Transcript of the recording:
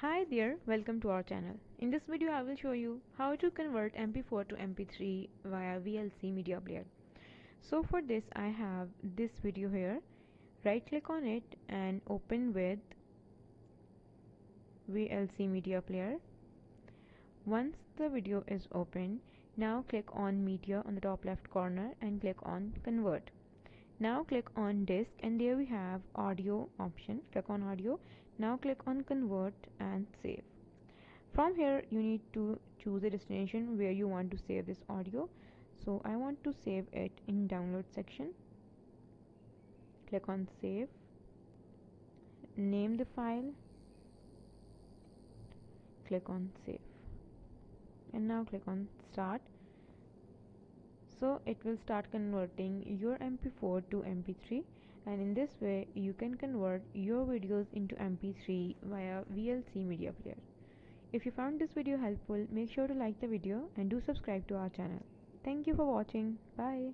Hi there, welcome to our channel. In this video I will show you how to convert mp4 to mp3 via VLC Media Player. So for this I have this video here. Right click on it and open with VLC Media Player. Once the video is open, now click on media on the top left corner and click on convert. Now click on disk and there we have audio option. Click on audio. Now click on convert and save. From here you need to choose a destination where you want to save this audio. So I want to save it in download section. Click on save. Name the file. Click on save. And now click on start. So it will start converting your mp4 to mp3, and in this way you can convert your videos into mp3 via VLC Media Player. If you found this video helpful, make sure to like the video and do subscribe to our channel. Thank you for watching. Bye.